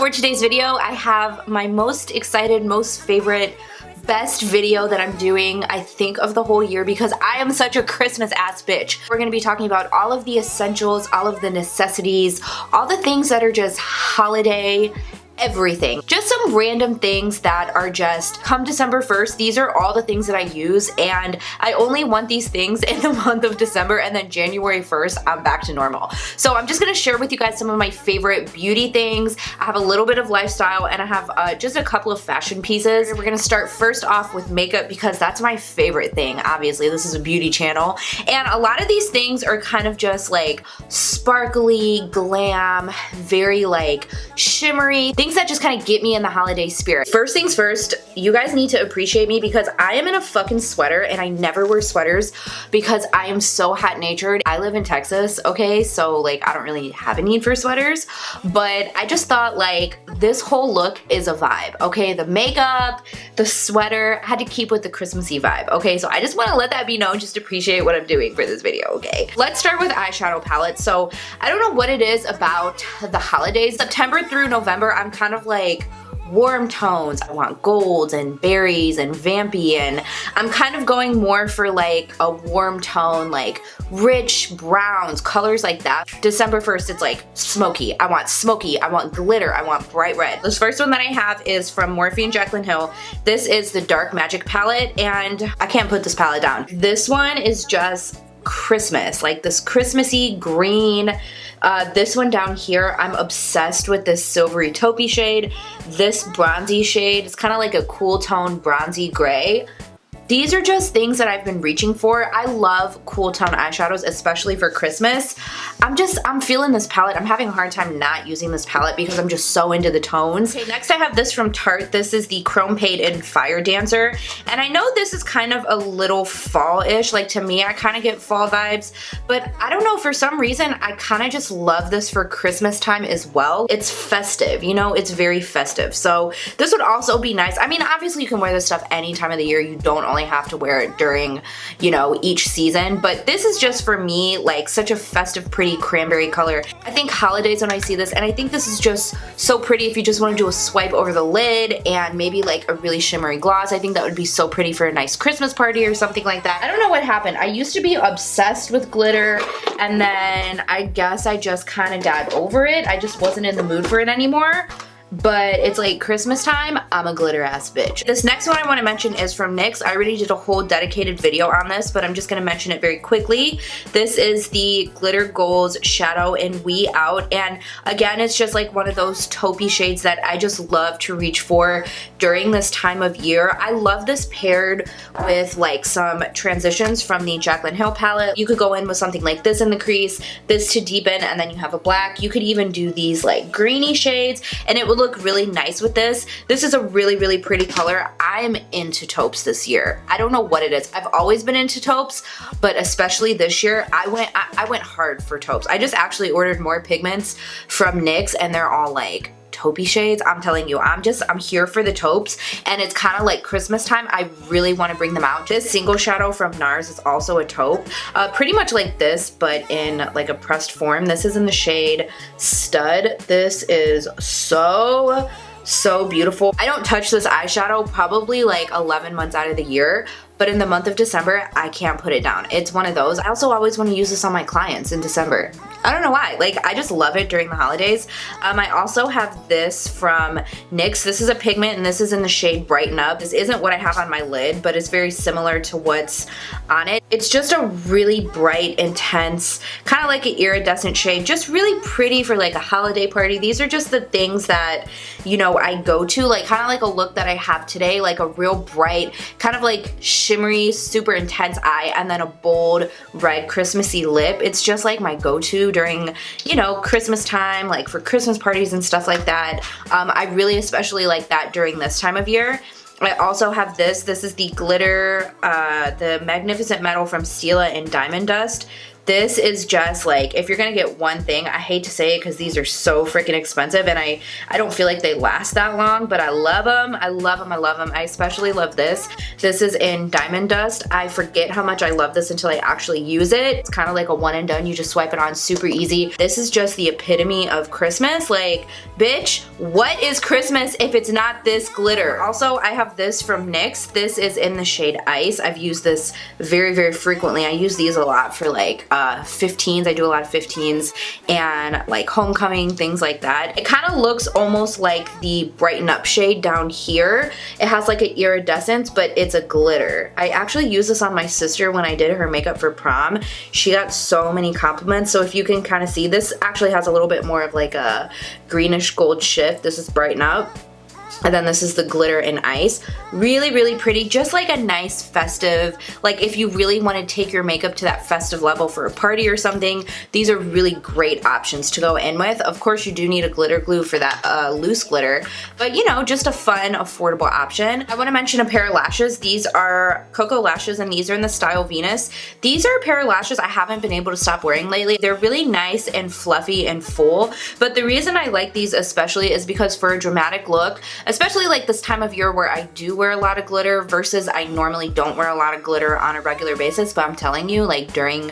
For today's video, I have my most excited, most favorite, best video that I'm doing, I think, of the whole year because I am such a Christmas ass bitch. We're gonna be talking about all of the essentials, all of the necessities, all the things that are just holiday everything. Just some random things that are just come December 1st. These are all the things that I use, and I only want these things in the month of December, and then January 1st, I'm back to normal. So I'm just gonna share with you guys some of my favorite beauty things. I have a little bit of lifestyle, and I have just a couple of fashion pieces. We're gonna start first off with makeup because that's my favorite thing. Obviously, this is a beauty channel, and a lot of these things are kind of just like sparkly, glam, very like shimmery, things that just kind of get me in the holiday spirit. First things first, you guys need to appreciate me because I am in a fucking sweater and I never wear sweaters because I am so hot natured. I live in Texas, okay? So like I don't really have a need for sweaters, but I just thought like this whole look is a vibe, okay? The makeup, the sweater, I had to keep with the Christmassy vibe, okay? So I just want to let that be known, just appreciate what I'm doing for this video, okay? Let's start with eyeshadow palette. So I don't know what it is about the holidays. September through November, I'm kind of like warm tones. I want golds and berries and vampy, and I'm kind of going more for like a warm tone, like rich browns, colors like that. December 1st, it's like smoky. I want glitter, I want bright red. This first one that I have is from Morphe and Jaclyn Hill. This is the Dark Magic palette, and I can't put this palette down. This one is just Christmas, like this Christmassy green. This one down here, I'm obsessed with this silvery taupey shade. This bronzy shade, it's kind of like a cool tone bronzy gray. These are just things that I've been reaching for. I love cool tone eyeshadows, especially for Christmas. I'm feeling this palette. I'm having a hard time not using this palette because I'm just so into the tones. Okay, next I have this from Tarte. This is the Chrome Paint in Fire Dancer. And I know this is kind of a little fall-ish. Like to me, I kind of get fall vibes. But I don't know, for some reason, I kind of just love this for Christmas time as well. It's festive, you know? It's very festive. So this would also be nice. I mean, obviously you can wear this stuff any time of the year. You don't only have to wear it during, you know, each season, but this is just for me like such a festive, pretty cranberry color. I think holidays when I see this, and I think this is just so pretty if you just want to do a swipe over the lid and maybe like a really shimmery gloss. I think that would be so pretty for a nice Christmas party or something like that. I don't know what happened. I used to be obsessed with glitter, and then I guess I just kind of died over it. I just wasn't in the mood for it anymore. But it's like Christmas time, I'm a glitter ass bitch. This next one I want to mention is from NYX. I already did a whole dedicated video on this, but I'm just going to mention it very quickly. This is the Glitter Goals Shadow in We Out, and again, it's just like one of those taupey shades that I just love to reach for during this time of year. I love this paired with like some transitions from the Jaclyn Hill palette. You could go in with something like this in the crease, this to deepen, and then you have a black. You could even do these like greeny shades, and it would look really nice with this. This is a really, really pretty color. I'm into taupes this year. I don't know what it is. I've always been into taupes, but especially this year, I went hard for taupes. I just actually ordered more pigments from NYX, and they're all like taupey shades. I'm telling you, I'm here for the taupes, and it's kind of like Christmas time. I really want to bring them out. This single shadow from Nars is also a taupe, pretty much like this, but in like a pressed form. This is in the shade Stud. This is so beautiful. I don't touch this eyeshadow probably like 11 months out of the year, but in the month of December, I can't put it down. It's one of those. I also always want to use this on my clients in December. I don't know why. Like, I just love it during the holidays. I also have this from NYX. This is a pigment, and this is in the shade Brighten Up. This isn't what I have on my lid, but it's very similar to what's on it. It's just a really bright, intense, kind of like an iridescent shade. Just really pretty for like a holiday party. These are just the things that, you know, I go to. Like, kind of like a look that I have today. Like a real bright, kind of like shimmery, super intense eye, and then a bold red Christmassy lip. It's just like my go-to during, you know, Christmas time, like for Christmas parties and stuff like that. I really especially like that during this time of year. I also have this. This is the glitter, the Magnificent Metal from Stila in Diamond Dust. This is just like, if you're gonna get one thing, I hate to say it because these are so freaking expensive and I don't feel like they last that long, but I love them. I love them, I love them. I especially love this. This is in Diamond Dust. I forget how much I love this until I actually use it. It's kind of like a one and done. You just swipe it on, super easy. This is just the epitome of Christmas. Like, bitch, what is Christmas if it's not this glitter? Also, I have this from NYX. This is in the shade Ice. I've used this very, very frequently. I use these a lot for like 15s. I do a lot of 15s and like homecoming, things like that. It kind of looks almost like the Brighten Up shade down here. It has like an iridescence, but it's a glitter. I actually used this on my sister when I did her makeup for prom. She got so many compliments. So if you can kind of see, this actually has a little bit more of like a greenish gold shift. This is Brighten Up. And then this is the glitter in Ice. Really, really pretty. Just like a nice festive, like if you really want to take your makeup to that festive level for a party or something, these are really great options to go in with. Of course, you do need a glitter glue for that loose glitter, but you know, just a fun, affordable option. I want to mention a pair of lashes. These are Koko lashes and these are in the style Venus. These are a pair of lashes I haven't been able to stop wearing lately. They're really nice and fluffy and full, but the reason I like these especially is because for a dramatic look, especially like this time of year where I do wear a lot of glitter versus I normally don't wear a lot of glitter on a regular basis, but I'm telling you, like during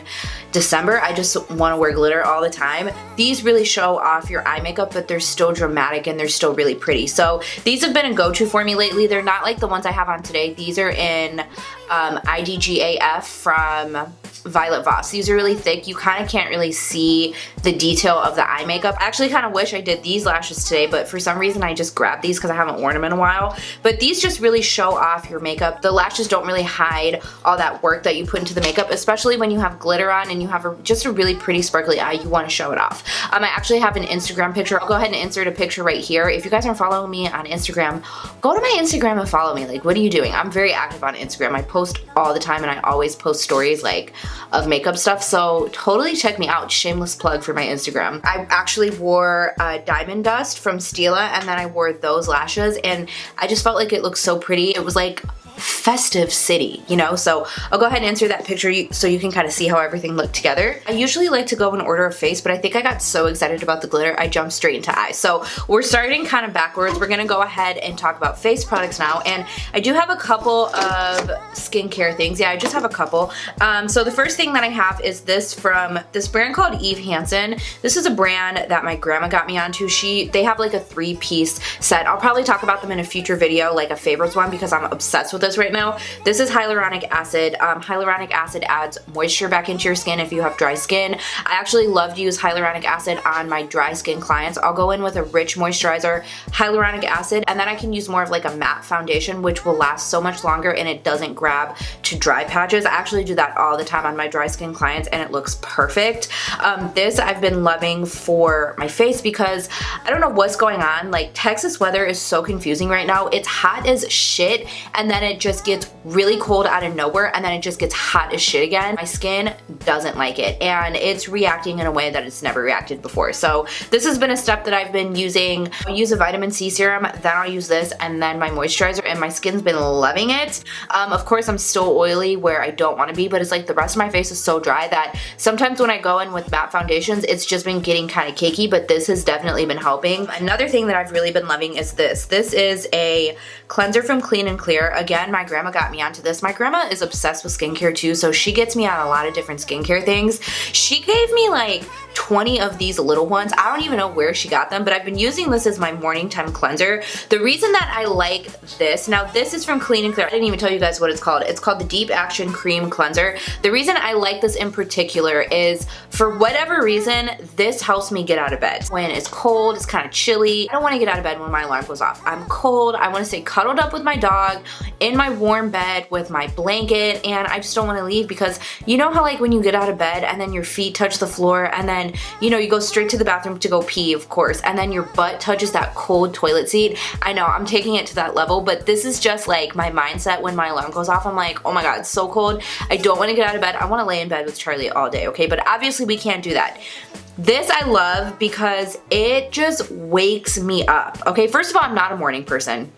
December, I just want to wear glitter all the time. These really show off your eye makeup, but they're still dramatic and they're still really pretty. So these have been a go-to for me lately. They're not like the ones I have on today. These are in IDGAF from Violet Voss. These are really thick. You kind of can't really see the detail of the eye makeup. I actually kind of wish I did these lashes today, but for some reason I just grabbed these because I haven't worn them in a while. But these just really show off your makeup. The lashes don't really hide all that work that you put into the makeup, especially when you have glitter on and you have just a really pretty sparkly eye. You want to show it off. I actually have an Instagram picture. I'll go ahead and insert a picture right here. If you guys aren't following me on Instagram, go to my Instagram and follow me. Like, what are you doing? I'm very active on Instagram. I post all the time and I always post stories like of makeup stuff, so totally check me out. Shameless plug for my Instagram. I actually wore Diamond Dust from Stila and then I wore those lashes and I just felt like it looked so pretty. It was like festive city, you know? So I'll go ahead and insert that picture so you can kind of see how everything looked together. I usually like to go in order of face, but I think I got so excited about the glitter, I jumped straight into eyes. So we're starting kind of backwards. We're gonna go ahead and talk about face products now, and I do have a couple of skincare things. Yeah, I just have a couple. So the first thing that I have is this from this brand called Hansen. This is a brand that my grandma got me onto. They have like a 3-piece set. I'll probably talk about them in a future video, like a favorites one, because I'm obsessed with this right now. This is hyaluronic acid. Hyaluronic acid adds moisture back into your skin if you have dry skin. I actually love to use hyaluronic acid on my dry skin clients. I'll go in with a rich moisturizer, hyaluronic acid, and then I can use more of like a matte foundation, which will last so much longer and it doesn't grab to dry patches. I actually do that all the time on my dry skin clients and it looks perfect. This I've been loving for my face because I don't know what's going on. Like, Texas weather is so confusing right now. It's hot as shit and then it just gets really cold out of nowhere and then it just gets hot as shit again. My skin doesn't like it and it's reacting in a way that it's never reacted before. So this has been a step that I've been using. I'll use a vitamin C serum, then I'll use this and then my moisturizer, and my skin's been loving it. Of course, I'm still oily where I don't want to be, but it's like the rest of my face is so dry that sometimes when I go in with matte foundations, it's just been getting kind of cakey, but this has definitely been helping. Another thing that I've really been loving is this. This is a cleanser from Clean & Clear. Again, my grandma got me onto this. My grandma is obsessed with skincare too, so she gets me on a lot of different skincare things. She gave me like 20 of these little ones. I don't even know where she got them, but I've been using this as my morning time cleanser. The reason that I like this, now this is from Clean & Clear. I didn't even tell you guys what it's called. It's called the Deep Action Cream Cleanser. The reason I like this in particular is for whatever reason, this helps me get out of bed. When it's cold, it's kind of chilly. I don't want to get out of bed when my alarm goes off. I'm cold. I want to stay cuddled up with my dog in my warm bed with my blanket, and I just don't want to leave because you know how like when you get out of bed and then your feet touch the floor and then you know you go straight to the bathroom to go pee, of course, and then your butt touches that cold toilet seat. I know I'm taking it to that level, but this is just like my mindset when my alarm goes off. I'm like, oh my god, it's so cold. I don't want to get out of bed. I want to lay in bed with Charlie all day, okay? But obviously we can't do that. This I love because it just wakes me up. Okay, first of all, I'm not a morning person.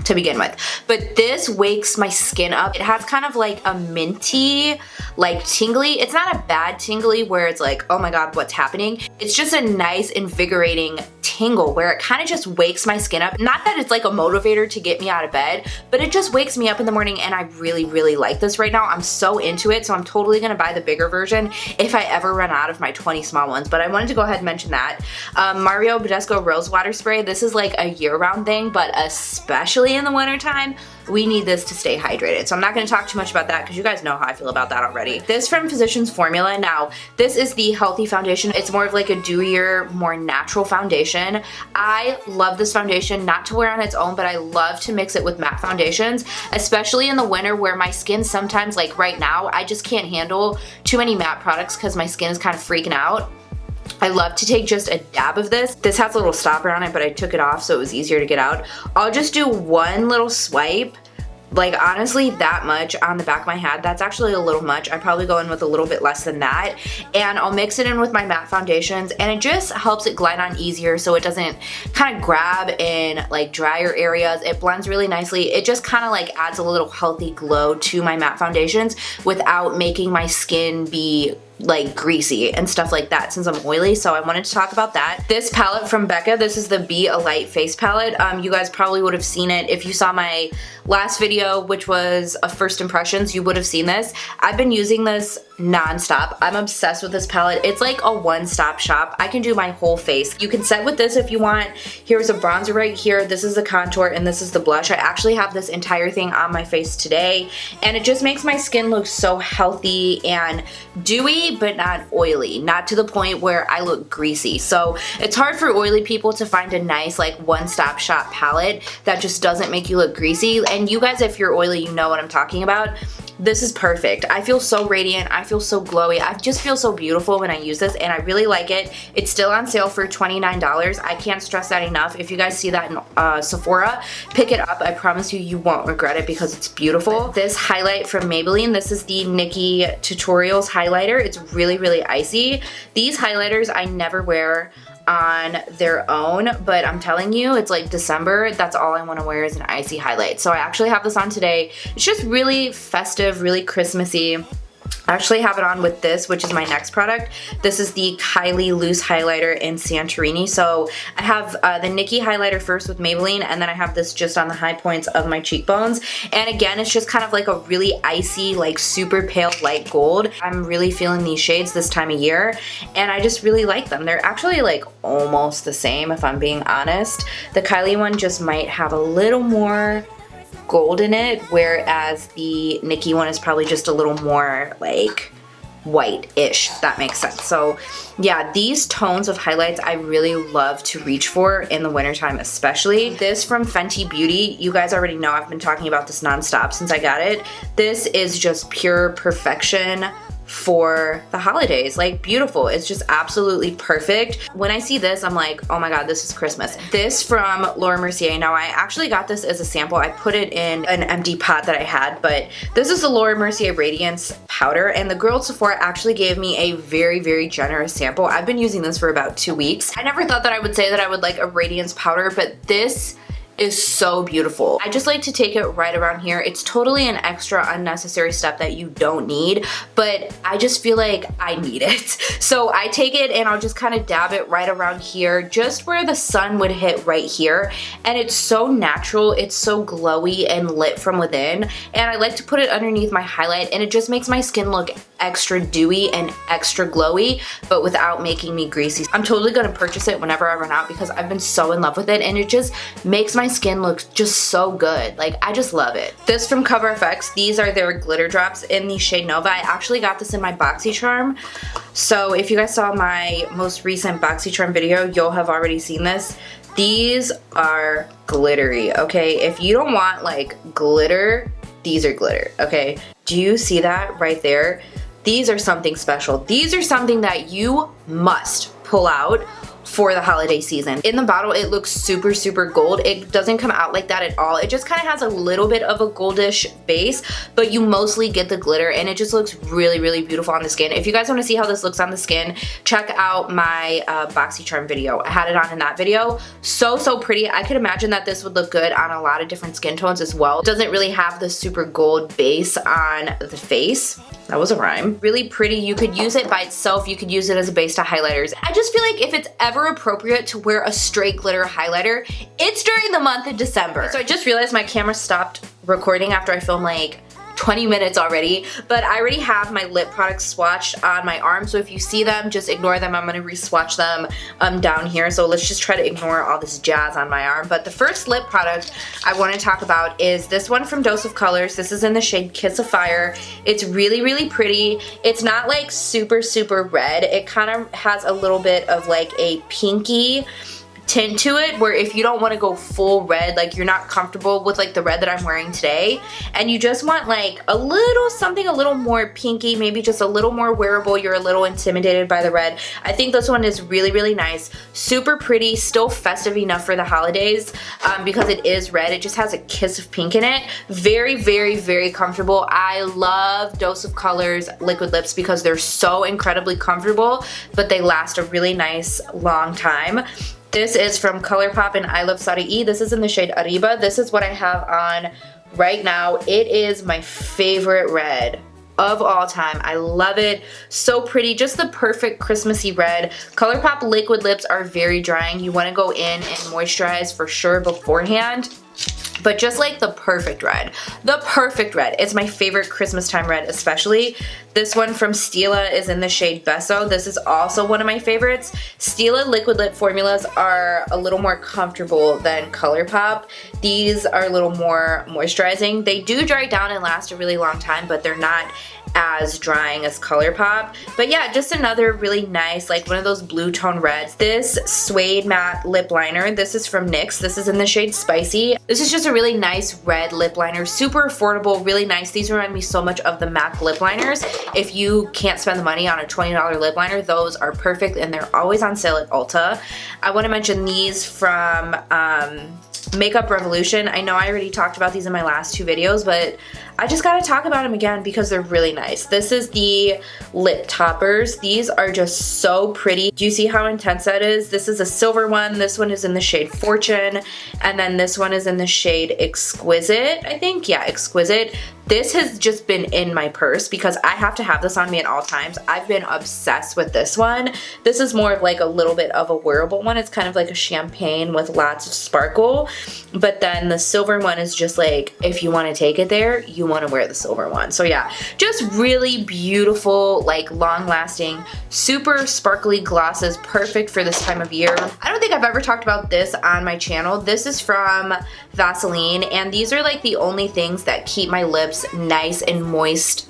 to begin with. But this wakes my skin up. It has kind of like a minty, like tingly. It's not a bad tingly where it's like, oh my god, what's happening? It's just a nice invigorating tingle where it kind of just wakes my skin up. Not that it's like a motivator to get me out of bed, but it just wakes me up in the morning, and I really, really like this right now. I'm so into it, so I'm totally gonna buy the bigger version if I ever run out of my 20 small ones. But I wanted to go ahead and mention that. Mario Badescu Rosewater Spray. This is like a year-round thing, but especially in the wintertime, we need this to stay hydrated. So I'm not going to talk too much about that because you guys know how I feel about that already. This from Physicians Formula. Now, this is the Healthy Foundation. It's more of like a dewier, more natural foundation. I love this foundation, not to wear on its own, but I love to mix it with matte foundations, especially in the winter where my skin sometimes, like right now, I just can't handle too many matte products because my skin is kind of freaking out. I love to take just a dab of this. This has a little stopper on it, but I took it off so it was easier to get out. I'll just do one little swipe, like honestly that much on the back of my hand. That's actually a little much. I probably go in with a little bit less than that. And I'll mix it in with my matte foundations, and it just helps it glide on easier so it doesn't kind of grab in like drier areas. It blends really nicely. It just kind of like adds a little healthy glow to my matte foundations without making my skin be like greasy and stuff like that since I'm oily. So I wanted to talk about that. This palette from Becca, this is the Be a Light face palette. You guys probably would have seen it if you saw my last video, which was a first impressions. You would have seen this. I've been using this non-stop. I'm obsessed with this palette. It's like a one-stop shop. I can do my whole face. You can set with this if you want. Here's a bronzer right here. This is the contour, and this is the blush. I actually have this entire thing on my face today, and it just makes my skin look so healthy and dewy, but not oily, not to the point where I look greasy. So it's hard for oily people to find a nice like one-stop shop palette that just doesn't make you look greasy. And you guys, if you're oily, you know what I'm talking about. This is perfect. I feel so radiant. I feel so glowy. I just feel so beautiful when I use this, and I really like it. It's still on sale for $29. I can't stress that enough. If you guys see that in Sephora, pick it up. I promise you, you won't regret it because it's beautiful. This highlight from Maybelline, this is the Nikkie Tutorials highlighter. It's really, really icy. These highlighters I never wear on their own, but I'm telling you, it's like December, that's all I want to wear is an icy highlight. So I actually have this on today. It's just really festive, really Christmassy. I actually have it on with this, which is my next product. This is the Kylie Loose Highlighter in Santorini. So I have the Nikkie highlighter first with Maybelline, and then I have this just on the high points of my cheekbones. And again, it's just kind of like a really icy, like super pale light gold. I'm really feeling these shades this time of year, and I just really like them. They're actually like almost the same, if I'm being honest. The Kylie one just might have a little more gold in it, whereas the Nikkie one is probably just a little more like white-ish, if that makes sense. So yeah, these tones of highlights I really love to reach for in the wintertime especially. This from Fenty Beauty, you guys already know I've been talking about this nonstop since I got it. This is just pure perfection for the holidays. Like beautiful. It's just absolutely perfect. When I see this, I'm like, oh my god, this is Christmas. This from Laura Mercier. Now I actually got this as a sample. I put it in an empty pot that I had, but this is the Laura Mercier Radiance powder, and the girl at Sephora actually gave me a very, very generous sample. I've been using this for about 2 weeks. I never thought that I would say that I would like a Radiance powder, but this is so beautiful. I just like to take it right around here. It's totally an extra unnecessary step that you don't need, but I just feel like I need it. So I take it and I'll just kind of dab it right around here, just where the sun would hit right here. And it's so natural, it's so glowy and lit from within. And I like to put it underneath my highlight, and it just makes my skin look extra dewy and extra glowy, but without making me greasy. I'm totally gonna purchase it whenever I run out because I've been so in love with it, and it just makes my skin look just so good. Like, I just love it. This from Cover FX, these are their glitter drops in the shade Nova. I actually got this in my BoxyCharm. So if you guys saw my most recent BoxyCharm video, you'll have already seen this. These are glittery, okay? If you don't want like glitter, these are glitter, okay? Do you see that right there? These are something special. These are something that you must pull out for the holiday season. In the bottle, it looks super, super gold. It doesn't come out like that at all. It just kind of has a little bit of a goldish base, but you mostly get the glitter, and it just looks really, really beautiful on the skin. If you guys want to see how this looks on the skin, check out my BoxyCharm video. I had it on in that video. So, so pretty. I could imagine that this would look good on a lot of different skin tones as well. It doesn't really have the super gold base on the face. That was a rhyme. Really pretty. You could use it by itself. You could use it as a base to highlighters. I just feel like if it's ever appropriate to wear a straight glitter highlighter, it's during the month of December. So I just realized my camera stopped recording after I filmed like 20 minutes already, but I already have my lip products swatched on my arm, so if you see them, just ignore them. I'm gonna re-swatch them down here, so let's just try to ignore all this jazz on my arm. But the first lip product I want to talk about is this one from Dose of Colors. This is in the shade Kiss of Fire. It's really, really pretty. It's not like super, super red. It kind of has a little bit of like a pinky tint to it, where if you don't want to go full red, like you're not comfortable with like the red that I'm wearing today, and you just want like a little something a little more pinky, maybe just a little more wearable, you're a little intimidated by the red, I think this one is really, really nice. Super pretty, still festive enough for the holidays because it is red. It just has a kiss of pink in it. Very, very, very comfortable. I love Dose of Colors liquid lips because they're so incredibly comfortable, but they last a really nice long time. This is from ColourPop and iluvsarahii. This is in the shade Arrbia. This is what I have on right now. It is my favorite red of all time. I love it. So pretty. Just the perfect Christmassy red. ColourPop liquid lips are very drying. You want to go in and moisturize for sure beforehand. But just like the perfect red. The perfect red. It's my favorite Christmas time red especially. This one from Stila is in the shade Beso. This is also one of my favorites. Stila liquid lip formulas are a little more comfortable than ColourPop. These are a little more moisturizing. They do dry down and last a really long time, but they're not as drying as ColourPop. But yeah, just another really nice, like one of those blue tone reds. This suede matte lip liner, this is from NYX. This is in the shade Spicy. This is just a really nice red lip liner, super affordable, really nice. These remind me so much of the MAC lip liners. If you can't spend the money on a $20 lip liner, those are perfect, and they're always on sale at Ulta. I want to mention these from Makeup Revolution. I know I already talked about these in my last two videos, but I just gotta talk about them again because they're really nice. This is the lip toppers. These are just so pretty. Do you see how intense that is? This is a silver one. This one is in the shade Fortune, and then this one is in the shade Exquisite, I think. Yeah, Exquisite. This has just been in my purse because I have to have this on me at all times. I've been obsessed with this one. This is more of like a little bit of a wearable one. It's kind of like a champagne with lots of sparkle. But then the silver one is just like, if you want to take it there, you want to wear the silver one. So yeah, just really beautiful, like long-lasting, super sparkly glosses, perfect for this time of year. I don't think I've ever talked about this on my channel. This is from Vaseline, and these are like the only things that keep my lips nice and moist.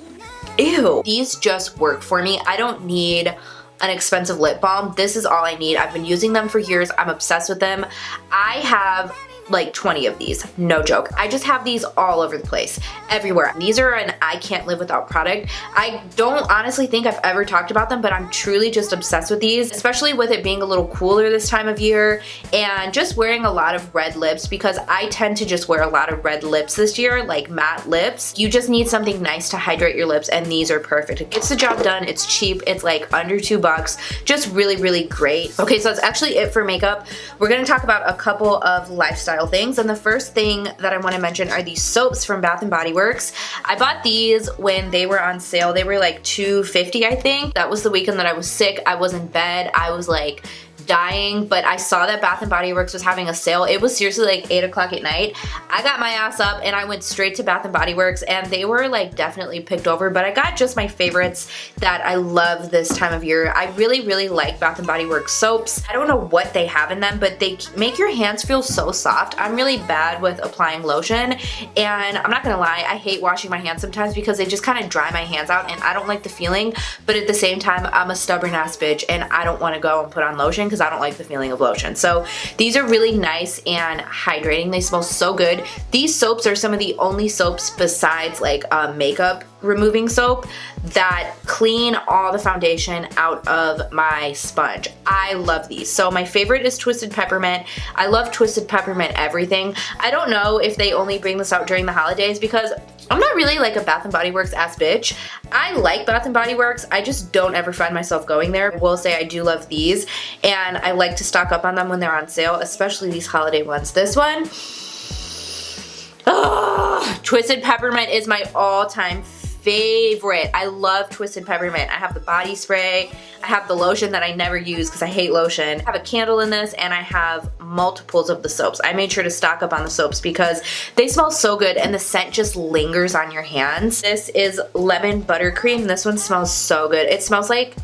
Ew. These just work for me. I don't need an expensive lip balm. This is all I need. I've been using them for years. I'm obsessed with them. I have like 20 of these, no joke. I just have these all over the place, everywhere. These are an I can't live without product. I don't honestly think I've ever talked about them, but I'm truly just obsessed with these, especially with it being a little cooler this time of year and just wearing a lot of red lips, because I tend to just wear a lot of red lips this year, like matte lips. You just need something nice to hydrate your lips, and these are perfect. It gets the job done. It's cheap. It's like under $2. Just really, really great. Okay, so that's actually it for makeup. We're gonna talk about a couple of lifestyle things, and the first thing that I want to mention are these soaps from Bath & Body Works. I bought these when they were on sale. They were like $2.50, I think. That was the weekend that I was sick. I was in bed. I was like dying, but I saw that Bath & Body Works was having a sale. It was seriously like 8 o'clock at night. I got my ass up and I went straight to Bath & Body Works, and they were like definitely picked over, but I got just my favorites that I love this time of year. I really, really like Bath & Body Works soaps. I don't know what they have in them, but they make your hands feel so soft. I'm really bad with applying lotion, and I'm not gonna lie, I hate washing my hands sometimes because they just kind of dry my hands out and I don't like the feeling, but at the same time, I'm a stubborn ass bitch and I don't want to go and put on lotion. lotion because I don't like the feeling of lotion. So these are really nice and hydrating. They smell so good. These soaps are some of the only soaps besides like makeup removing soap that clean all the foundation out of my sponge. I love these. So my favorite is Twisted Peppermint. I love Twisted Peppermint everything. I don't know if they only bring this out during the holidays because I'm not really like a Bath & Body Works ass bitch. I like Bath & Body Works. I just don't ever find myself going there. I will say I do love these and I like to stock up on them when they're on sale, especially these holiday ones. This one, Twisted Peppermint is my all-time favorite. I love Twisted Peppermint. I have the body spray, I have the lotion that I never use because I hate lotion. I have a candle in this and I have multiples of the soaps. I made sure to stock up on the soaps because they smell so good and the scent just lingers on your hands. This is Lemon Buttercream. This one smells so good. It smells like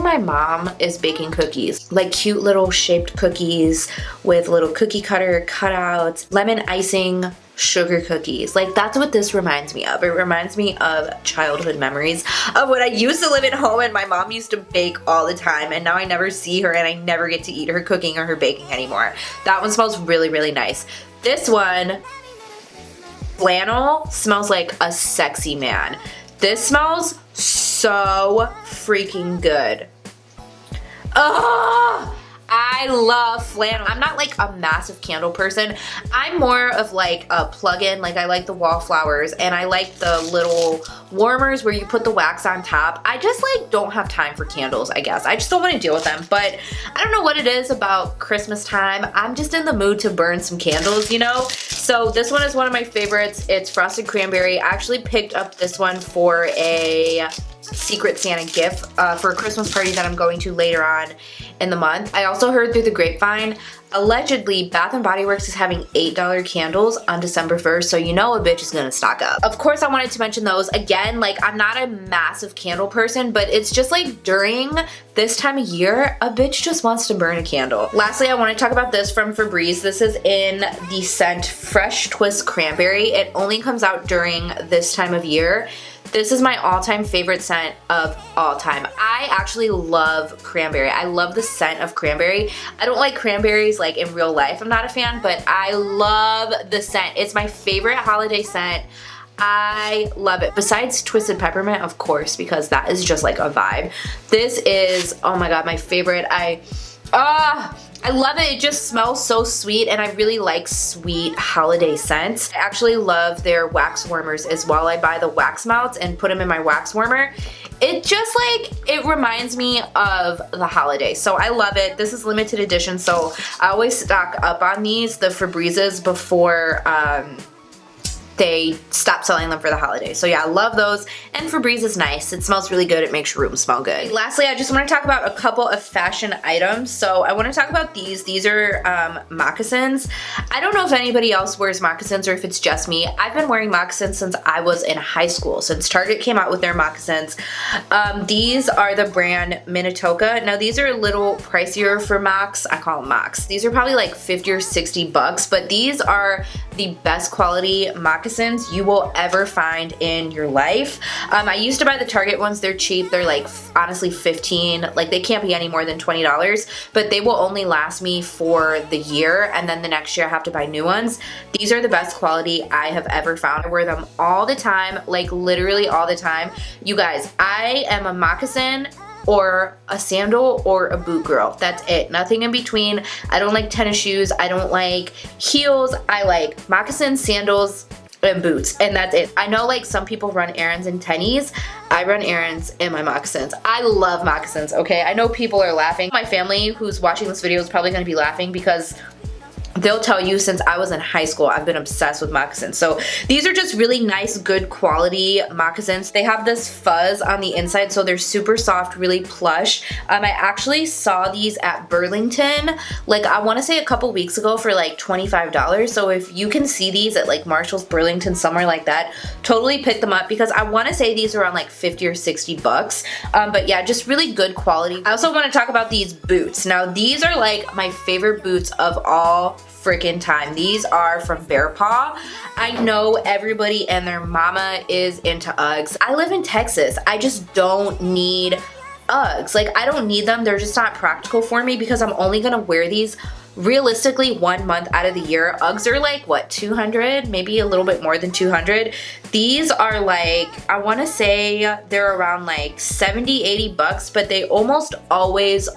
my mom is baking cookies. Like cute little shaped cookies with little cookie cutter cutouts, lemon icing, sugar cookies. Like that's what this reminds me of. It reminds me of childhood memories of when I used to live at home and my mom used to bake all the time and now I never see her and I never get to eat her cooking or her baking anymore. That one smells really, really nice. This one, Flannel, smells like a sexy man. This smells so freaking good. Oh, I love flannel. I'm not like a massive candle person. I'm more of like a plug-in. Like I like the wallflowers and I like the little warmers where you put the wax on top. I just like don't have time for candles, I guess. I just don't want to deal with them. But I don't know what it is about Christmas time. I'm just in the mood to burn some candles, you know? So this one is one of my favorites. It's Frosted Cranberry. I actually picked up this one for a Secret Santa gift for a Christmas party that I'm going to later on in the month. I also heard through the grapevine, allegedly Bath & Body Works is having $8 candles on December 1st, so you know a bitch is gonna stock up. Of course I wanted to mention those. Again, like I'm not a massive candle person, but it's just like during this time of year, a bitch just wants to burn a candle. Lastly, I want to talk about this from Febreze. This is in the scent Fresh Twist Cranberry. It only comes out during this time of year. This is my all-time favorite scent of all time. I actually love cranberry. I love the scent of cranberry. I don't like cranberries like in real life. I'm not a fan, but I love the scent. It's my favorite holiday scent. I love it. Besides Twisted Peppermint, of course, because that is just like a vibe. This is, oh my god, my favorite. I love it. It just smells so sweet and I really like sweet holiday scents. I actually love their wax warmers as well. I buy the wax melts and put them in my wax warmer. It just like, it reminds me of the holidays. So I love it. This is limited edition, so I always stock up on these, the Febrezes, before they stop selling them for the holidays. So yeah, I love those. And Febreze is nice. It smells really good. It makes your room smell good. Lastly, I just want to talk about a couple of fashion items. So I want to talk about these. These are moccasins. I don't know if anybody else wears moccasins or if it's just me. I've been wearing moccasins since I was in high school, since Target came out with their moccasins. These are the brand Minatoka. Now these are a little pricier for mocks. I call them mocks. These are probably like 50 or 60 bucks, but these are the best quality moccasins you will ever find in your life. I used to buy the Target ones. They're cheap. They're like honestly 15, like they can't be any more than $20, but they will only last me for the year and then the next year I have to buy new ones. These are the best quality I have ever found. I wear them all the time, like literally all the time. You guys, I am a moccasin or a sandal or a boot girl. That's it. Nothing in between. I don't like tennis shoes. I don't like heels. I like moccasins, sandals, and boots, and that's it. I know like some people run errands in tennies. I run errands in my moccasins. I love moccasins, okay? I know people are laughing. My family who's watching this video is probably gonna be laughing because they'll tell you since I was in high school, I've been obsessed with moccasins. So these are just really nice, good quality moccasins. They have this fuzz on the inside, so they're super soft, really plush. I actually saw these at Burlington, like I wanna say a couple weeks ago for like $25. So if you can see these at like Marshall's, Burlington, somewhere like that, totally pick them up because I wanna say these are around like 50 or 60 bucks. But yeah, just really good quality. I also wanna talk about these boots. Now these are like my favorite boots of all freaking time. These are from Bear Paw. I know everybody and their mama is into Uggs. I live in Texas. I just don't need Uggs. Like, I don't need them. They're just not practical for me because I'm only gonna wear these realistically 1 month out of the year. Uggs are like, what, 200? Maybe a little bit more than 200. These are like, I wanna say they're around like 70, 80 bucks, but they almost always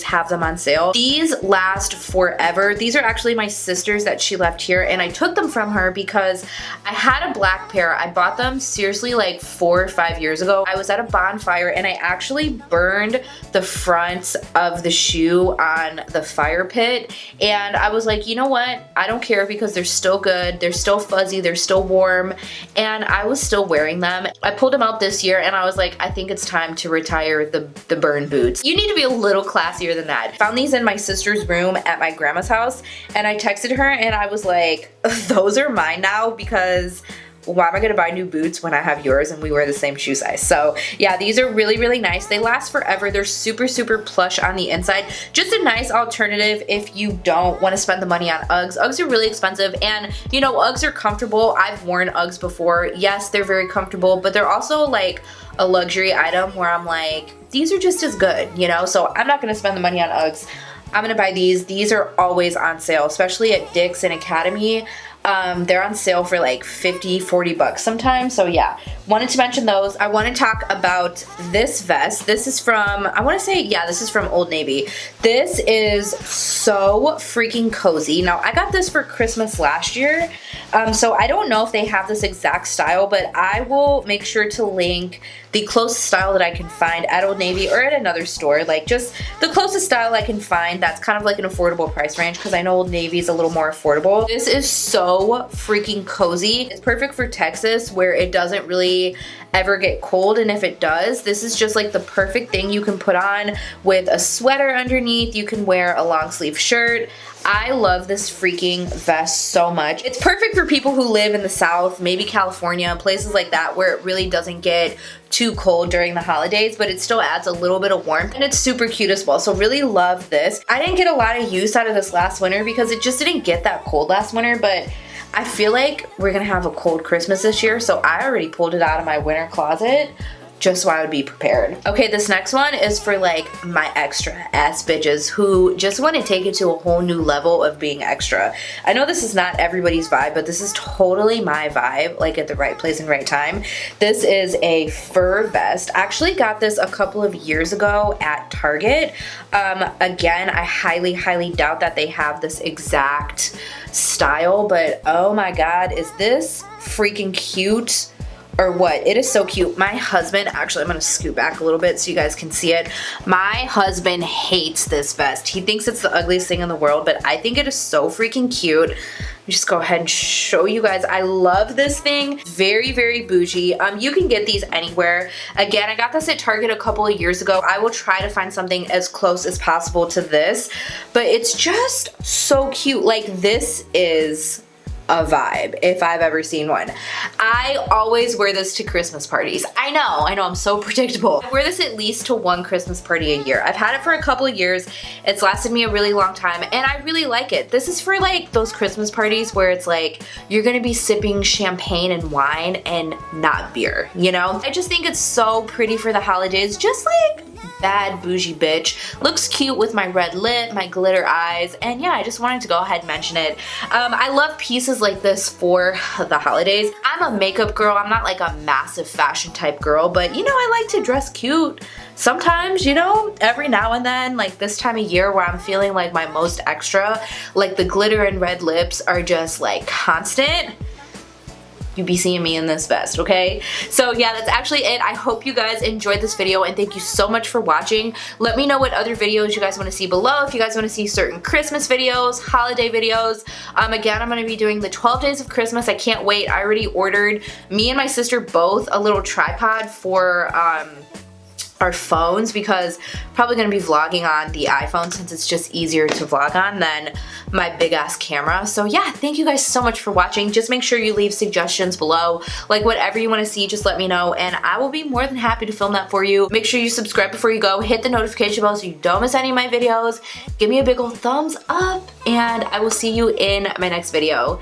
have them on sale. These last forever. These are actually my sister's that she left here, and I took them from her because I had a black pair. I bought them seriously like 4 or 5 years ago. I was at a bonfire and I actually burned the front of the shoe on the fire pit. And I was like, you know what? I don't care because they're still good. They're still fuzzy. They're still warm. And I was still wearing them. I pulled them out this year and I was like, I think it's time to retire the burn boots. You need to be a little classier than that. Found these in my sister's room at my grandma's house and I texted her and I was like, those are mine now because why am I gonna buy new boots when I have yours and we wear the same shoe size? So yeah, these are really nice. They last forever. They're super plush on the inside. Just a nice alternative if you don't want to spend the money on Uggs. Uggs are really expensive and you know, Uggs are comfortable. I've worn Uggs before. Yes, they're very comfortable, but they're also like a luxury item where I'm like, these are just as good, you know? So I'm not gonna spend the money on Uggs. I'm gonna buy these. These are always on sale, especially at Dick's and Academy. They're on sale for like 50, 40 bucks sometimes. So yeah, wanted to mention those. I want to talk about this vest. This is from, I want to say, yeah, this is from Old Navy. This is so freaking cozy. Now I got this for Christmas last year. So I don't know if they have this exact style, but I will make sure to link the closest style that I can find at Old Navy or at another store, like just the closest style I can find that's kind of like an affordable price range because I know Old Navy is a little more affordable. This is so freaking cozy. It's perfect for Texas where it doesn't really ever get cold, and if it does, this is just like the perfect thing you can put on with a sweater underneath. You can wear a long sleeve shirt. I love this freaking vest so much. It's perfect for people who live in the South, maybe California, places like that where it really doesn't get too cold during the holidays, but it still adds a little bit of warmth, and it's super cute as well. So really love this. I didn't get a lot of use out of this last winter because it just didn't get that cold last winter, but I feel like we're gonna have a cold Christmas this year, so I already pulled it out of my winter closet just so I would be prepared. Okay, this next one is for like my extra ass bitches who just want to take it to a whole new level of being extra. I know this is not everybody's vibe, but this is totally my vibe, like at the right place and right time. This is a fur vest. I actually got this a couple of years ago at Target. Again, I highly doubt that they have this exact style, but oh my god, is this freaking cute or what? It is so cute. My husband, actually I'm gonna scoot back a little bit so you guys can see it. My husband hates this vest. He thinks it's the ugliest thing in the world, but I think it is so freaking cute. Let me just go ahead and show you guys. I love this thing. Very bougie. You can get these anywhere. Again, I got this at Target a couple of years ago. I will try to find something as close as possible to this, but it's just so cute. Like, this is a vibe if I've ever seen one. I always wear this to Christmas parties. I know, I'm so predictable. I wear this at least to one Christmas party a year. I've had it for a couple of years. It's lasted me a really long time and I really like it. This is for like those Christmas parties where it's like you're gonna be sipping champagne and wine and not beer, you know? I just think it's so pretty for the holidays, just like bad bougie bitch. Looks cute with my red lip, my glitter eyes, and yeah, I just wanted to go ahead and mention it. I love pieces like this for the holidays. I'm a makeup girl. I'm not like a massive fashion type girl, but you know, I like to dress cute sometimes, you know, every now and then, like this time of year where I'm feeling like my most extra, like the glitter and red lips are just like constant. You be seeing me in this vest, okay? So yeah, that's actually it. I hope you guys enjoyed this video and thank you so much for watching. Let me know what other videos you guys want to see below. If you guys want to see certain Christmas videos, holiday videos. Again, I'm going to be doing the 12 days of Christmas. I can't wait. I already ordered, me and my sister both, a little tripod for our phones because I'm probably gonna be vlogging on the iPhone since it's just easier to vlog on than my big ass camera. So yeah, thank you guys so much for watching. Just make sure you leave suggestions below. Like whatever you wanna see, just let me know and I will be more than happy to film that for you. Make sure you subscribe before you go. Hit the notification bell so you don't miss any of my videos. Give me a big old thumbs up and I will see you in my next video.